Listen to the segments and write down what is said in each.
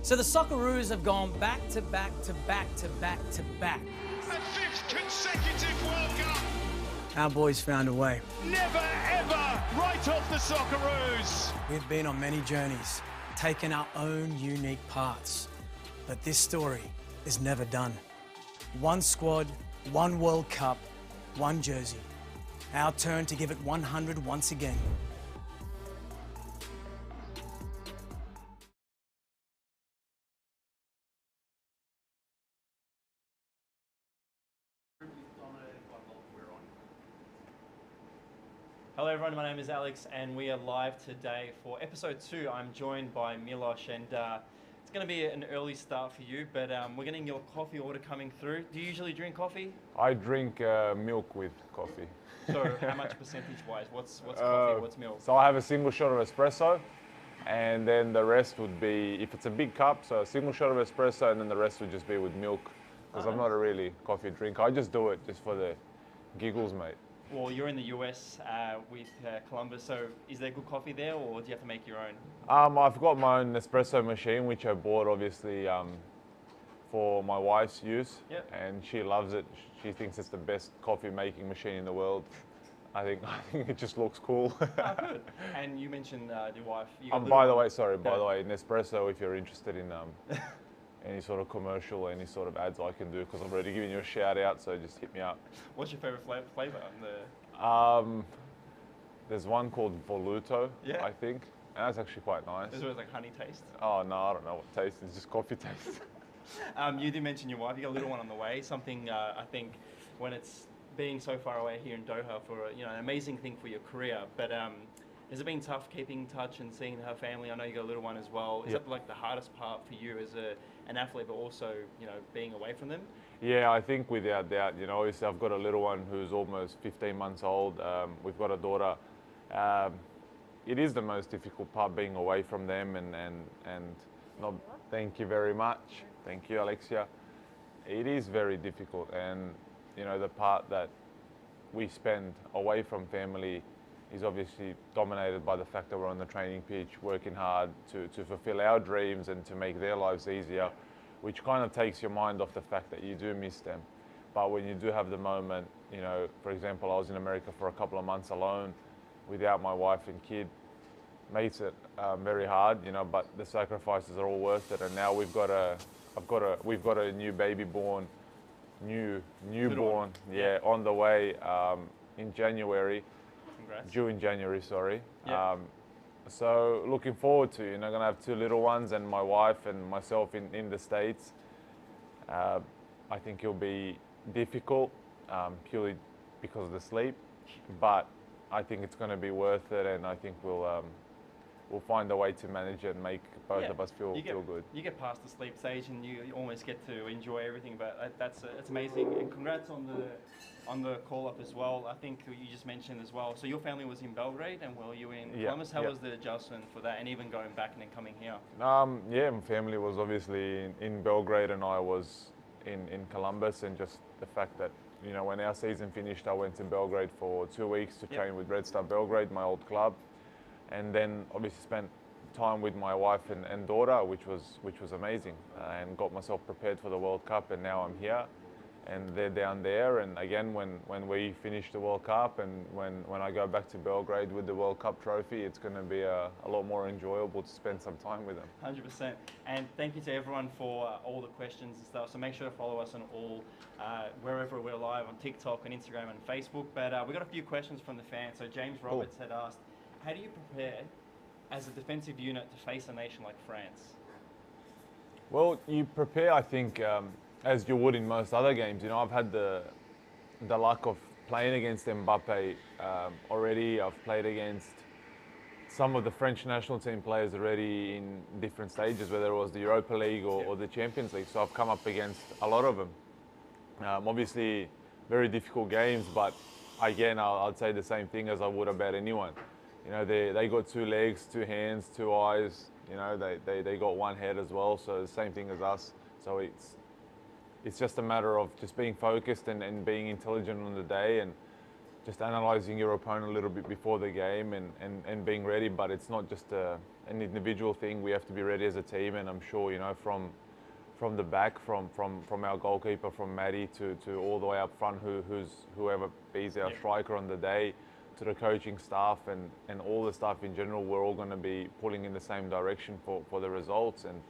So the Socceroos have gone back to back to back to back to back. A fifth consecutive World Cup. Our boys found a way. Never ever write off the Socceroos. We've been on many journeys, taken our own unique paths. But this story is never done. One squad, one World Cup, one jersey. Our turn to give it 100 once again. Hello everyone, my name is Alex and we are live today for episode 2. I'm joined by Milos and it's going to be an early start for you, but we're getting your coffee order coming through. Do you usually drink coffee? I drink milk with coffee. So how much percentage-wise? What's coffee, what's milk? So I have a single shot of espresso and then the rest would be, if it's a big cup, so a single shot of espresso and then the rest would just be with milk because I'm not a really coffee drinker. I just do it just for the giggles, mate. Well, you're in the US with Columbus, so is there good coffee there or do you have to make your own? I've got my own espresso machine, which I bought obviously for my wife's use, and she loves it. She thinks it's the best coffee making machine in the world. I think it just looks cool. Oh, good. And you mentioned your wife. By the way, Nespresso, if you're interested in any sort of commercial, any sort of ads I can do, because I've already given you a shout out, so just hit me up. What's your favorite flavor? There's one called Voluto, I think, and that's actually quite nice. Is it like honey taste? Oh no, I don't know what taste. It's just coffee taste. You did mention your wife. You got a little one on the way. Something I think when it's being so far away here in Doha for an amazing thing for your career, but. Has it been tough keeping in touch and seeing her family? I know you got a little one as well. Is that like the hardest part for you as an athlete, but also being away from them? Yeah, I think without doubt. Obviously I've got a little one who's almost 15 months old. We've got a daughter. It is the most difficult part, being away from them and not. Thank you very much. Thank you, Alexia. It is very difficult, and the part that we spend away from family is obviously dominated by the fact that we're on the training pitch, working hard to fulfill our dreams and to make their lives easier, which kind of takes your mind off the fact that you do miss them. But when you do have the moment, for example, I was in America for a couple of months alone without my wife and kid, makes it very hard, but the sacrifices are all worth it. And now we've got a new baby born, newborn, on the way in January. Due in January, sorry. Yeah. So looking forward to, going to have 2 little ones and my wife and myself in the States. I think it'll be difficult purely because of the sleep, but I think it's going to be worth it, and I think we'll find a way to manage it and make both of us feel good. You get past the sleep stage and you almost get to enjoy everything, but it's amazing. And congrats on the call up as well. I think you just mentioned as well. So your family was in Belgrade, and were you in Columbus? How was the adjustment for that, and even going back and then coming here? My family was obviously in Belgrade, and I was in Columbus, and just the fact that when our season finished, I went to Belgrade for 2 weeks to train with Red Star Belgrade, my old club. And then obviously spent time with my wife and daughter, which was amazing, and got myself prepared for the World Cup. And now I'm here, and they're down there. And again, when we finish the World Cup and when I go back to Belgrade with the World Cup trophy, it's going to be a lot more enjoyable to spend some time with them. 100%. And thank you to everyone for all the questions and stuff. So make sure to follow us on all, wherever we're live, on TikTok and Instagram and Facebook. But we got a few questions from the fans. So James Roberts had asked, how do you prepare as a defensive unit to face a nation like France? Well, you prepare, I think, as you would in most other games. I've had the luck of playing against Mbappe already. I've played against some of the French national team players already in different stages, whether it was the Europa League or the Champions League. So I've come up against a lot of them. Obviously, very difficult games, but again, I'd say the same thing as I would about anyone. They got 2 legs, 2 hands, 2 eyes. They got 1 head as well, so the same thing as us. So it's just a matter of just being focused and being intelligent on the day. And just analysing your opponent a little bit before the game and being ready. But it's not just an individual thing. We have to be ready as a team, and I'm sure, you know, from the back, from our goalkeeper, from Matty to all the way up front, whoever is our striker on the day, to the coaching staff and all the staff in general, we're all going to be pulling in the same direction for the results. And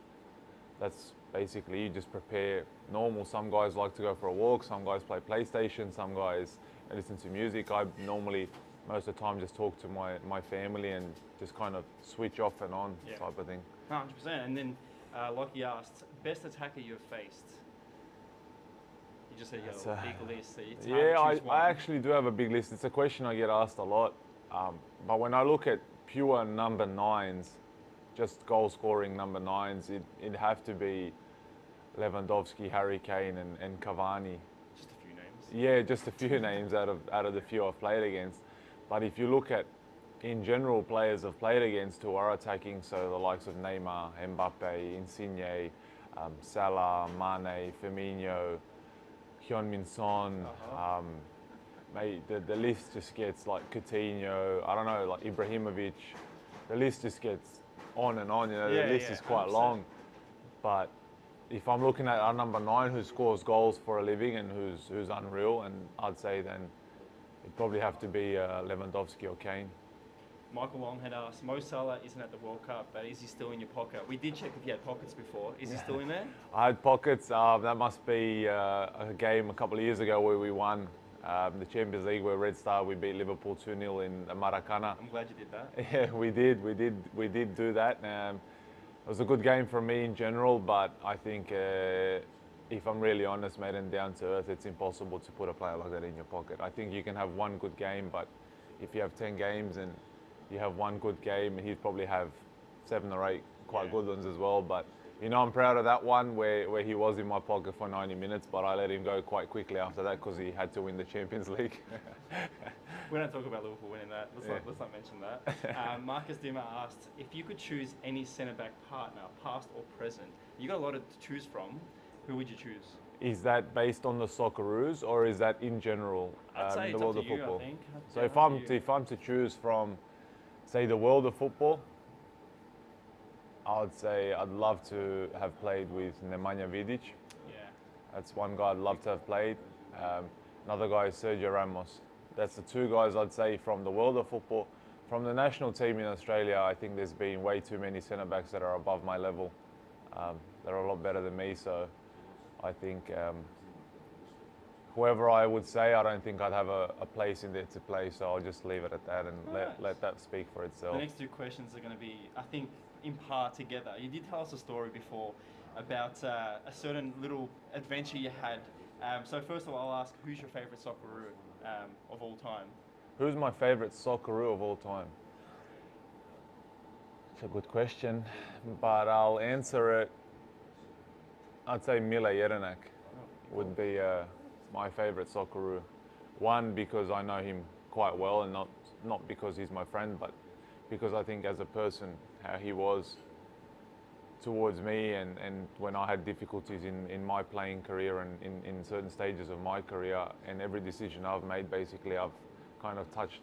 that's basically, you just prepare normal. Some guys like to go for a walk, some guys play PlayStation, some guys listen to music. I normally, most of the time, just talk to my family and just kind of switch off and on type of thing. 100%. And then, like you asked, best attacker you've faced? You just said you have a big list. So it's hard to choose one. I actually do have a big list. It's a question I get asked a lot. But when I look at pure number 9s, just goal scoring number 9s, it'd have to be Lewandowski, Harry Kane and Cavani. Just a few names. Yeah, just a few names out of the few I've played against. But if you look at, in general, players I've played against who are attacking, so the likes of Neymar, Mbappe, Insigne, Salah, Mane, Firmino, Heung-min Son, mate, the list just gets like Coutinho, I don't know, like Ibrahimovic. The list just gets on and on, you know, the list is quite 100%. Long. But if I'm looking at our number 9 who scores goals for a living and who's unreal, and I'd say then it'd probably have to be Lewandowski or Kane. Michael Long had asked, Mo Salah isn't at the World Cup, but is he still in your pocket? We did check if you had pockets before. Is he still in there? I had pockets. That must be a game a couple of years ago where we won the Champions League, where Red Star, we beat Liverpool 2-0 in Maracana. I'm glad you did that. Yeah, we did do that. It was a good game for me in general, but I think if I'm really honest, mate, and down to earth, it's impossible to put a player like that in your pocket. I think you can have one good game, but if you have 10 games and you have one good game, and he'd probably have 7 or 8 quite good ones as well. But, you know, I'm proud of that one where he was in my pocket for 90 minutes, but I let him go quite quickly after that because he had to win the Champions League. We don't talk about Liverpool winning that. Let's not mention that. Marcus Dimmer asked, if you could choose any centre-back partner, past or present, you got a lot to choose from, who would you choose? Is that based on the Socceroos, or is that in general I'd say the it's world up of to you, football? I think. So if I'm to choose from, say, the world of football, I would say I'd love to have played with Nemanja Vidic. Yeah. That's one guy I'd love to have played. Another guy is Sergio Ramos. That's the 2 guys I'd say from the world of football. From the national team in Australia, I think there's been way too many centre-backs that are above my level. They're a lot better than me, so I think whoever I would say, I don't think I'd have a place in there to play, so I'll just leave it at that and let that speak for itself. The next 2 questions are going to be, I think, in part together. You did tell us a story before about a certain little adventure you had. So first of all, I'll ask, who's your favourite Socceroo of all time? Who's my favourite Socceroo of all time? It's a good question, but I'll answer it. I'd say Milos Degenek would be my favourite Socceroo. One, because I know him quite well, and not because he's my friend, but because I think as a person, how he was towards me, and when I had difficulties in my playing career and in certain stages of my career, and every decision I've made, basically I've kind of touched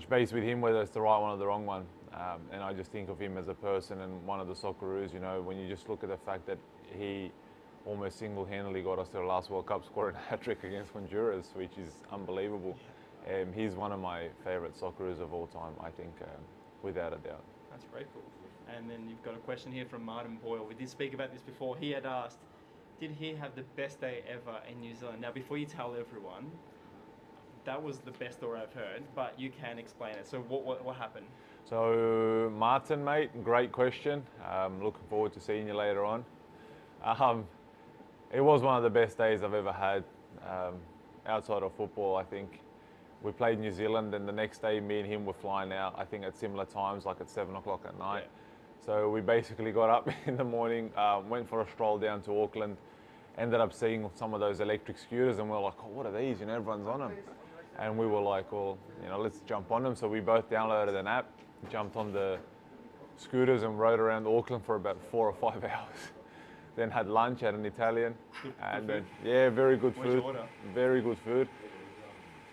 base with him, whether it's the right one or the wrong one. And I just think of him as a person and one of the Socceroos, you know, when you just look at the fact that he almost single-handedly got us to the last World Cup, scoring a hat-trick against Honduras, which is unbelievable. He's one of my favourite Socceroos of all time, I think, without a doubt. That's very cool. And then you've got a question here from Martin Boyle. We did speak about this before. He had asked, did he have the best day ever in New Zealand? Now, before you tell everyone, that was the best story I've heard, but you can explain it. So what happened? So, Martin, mate, great question. Looking forward to seeing you later on. It was one of the best days I've ever had outside of football, I think. We played New Zealand, and the next day me and him were flying out, I think at similar times, like at 7 o'clock at night. Yeah. So we basically got up in the morning, went for a stroll down to Auckland, ended up seeing some of those electric scooters, and we were like, oh, what are these? You know, everyone's on them. And we were like, well, you know, let's jump on them. So we both downloaded an app, jumped on the scooters and rode around Auckland for about 4 or 5 hours. Then had lunch at an Italian. Good and food. Yeah, very good Where'd food. you order? Very good food.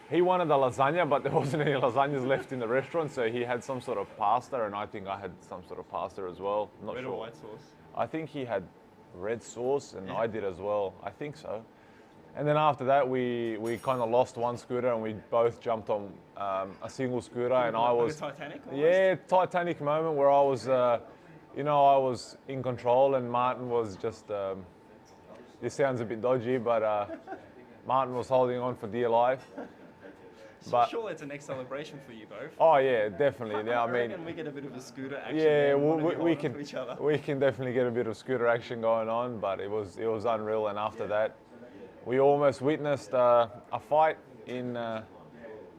He wanted a lasagna, but there wasn't any lasagnas left in the restaurant, so he had some sort of pasta, and I think I had some sort of pasta as well. Not Red sure. or white sauce? I think he had red sauce, and I did as well. I think so. And then after that, we kind of lost one scooter, and we both jumped on a single scooter, and I was Titanic. Almost? yeah, Titanic moment where I was, I was in control, and Martin was just. This sounds a bit dodgy, but Martin was holding on for dear life. But surely it's a next celebration for you both. Oh yeah, definitely. Yeah, I mean, we get a bit of a scooter action. Yeah, we can definitely get a bit of scooter action going on, but it was unreal. And after that, we almost witnessed a fight in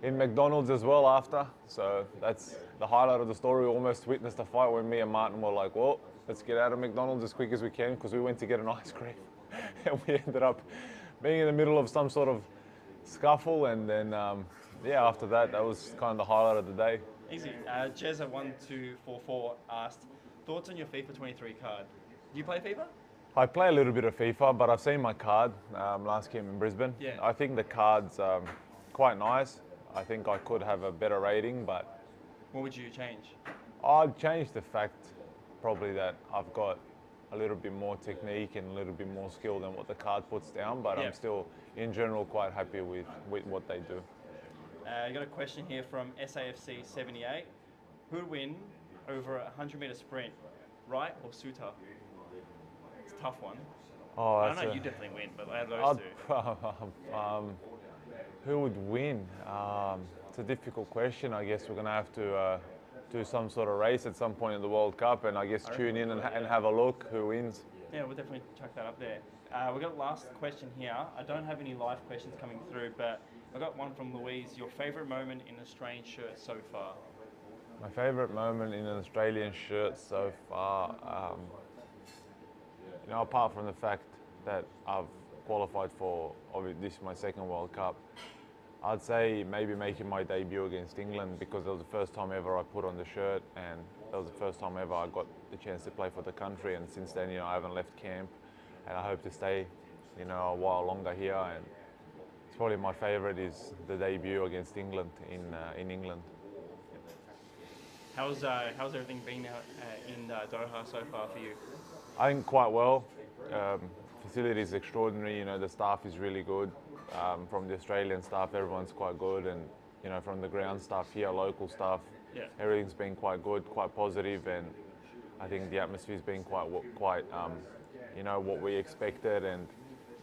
McDonald's as well after. So that's the highlight of the story. We almost witnessed a fight when me and Martin were like, well, let's get out of McDonald's as quick as we can, because we went to get an ice cream, and we ended up being in the middle of some sort of scuffle, and then. Yeah, after that, that was kind of the highlight of the day. Easy. Jezza1244 asked, thoughts on your FIFA 23 card? Do you play FIFA? I play a little bit of FIFA, but I've seen my card last game in Brisbane. Yeah. I think the card's quite nice. I think I could have a better rating, but... What would you change? I'd change the fact probably that I've got a little bit more technique and a little bit more skill than what the card puts down, but I'm still, in general, quite happy with what they do. I got a question here from SAFC 78. Who'd win over a 100-meter sprint, Wright or Suter? It's a tough one. Oh, I don't know, you definitely win, but I have those two. Who would win? It's a difficult question. I guess we're going to have to do some sort of race at some point in the World Cup, and I guess tune in and have a look who wins. Yeah, we'll definitely chuck that up there. We've got a last question here. I don't have any live questions coming through, but I got one from Louise. Your favourite moment in an Australian shirt so far? My favourite moment in an Australian shirt so far, apart from the fact that I've qualified for this is my second World Cup, I'd say maybe making my debut against England, because it was the first time ever I put on the shirt, and that was the first time ever I got the chance to play for the country. And since then, I haven't left camp, and I hope to stay, a while longer here. And probably my favourite is the debut against England in England. How's everything been out in Doha so far for you? I think quite well. Facility is extraordinary. The staff is really good. From the Australian staff, everyone's quite good, and from the ground staff here, local staff, everything's been quite good, quite positive, and I think the atmosphere's been quite what we expected, and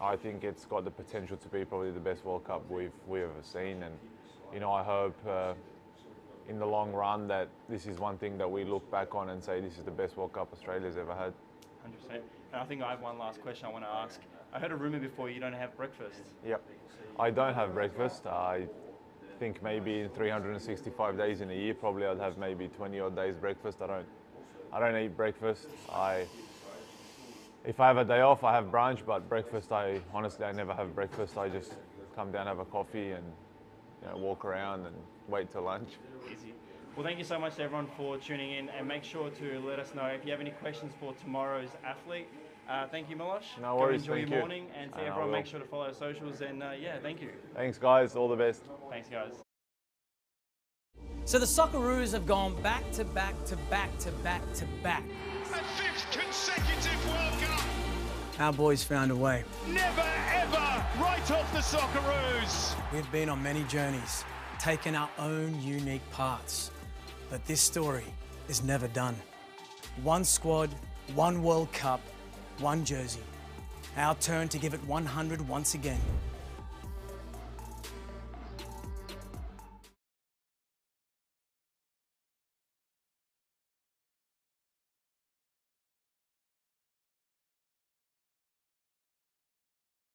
I think it's got the potential to be probably the best World Cup we've ever seen. And I hope in the long run that this is one thing that we look back on and say this is the best World Cup Australia's ever had. 100%. And I think I have one last question I want to ask. I heard a rumour before you don't have breakfast. Yep, I don't have breakfast. I think maybe in 365 days in a year, probably I'd have maybe 20 odd days breakfast. I don't eat breakfast. If I have a day off, I have brunch, but breakfast, I never have breakfast. I just come down, have a coffee, and walk around and wait till lunch. Easy. Well, thank you so much to everyone for tuning in, and make sure to let us know if you have any questions for tomorrow's athlete. Thank you, Milos. No worries. Enjoy thank your you. morning, and to everyone, make sure to follow our socials. And thank you. Thanks, guys. All the best. Thanks, guys. So the Socceroos have gone back to back to back to back to back. A fifth consecutive World Cup. Our boys found a way. Never ever write off the Socceroos. We've been on many journeys, taken our own unique paths. But this story is never done. One squad, one World Cup, one jersey. Our turn to give it 100 once again.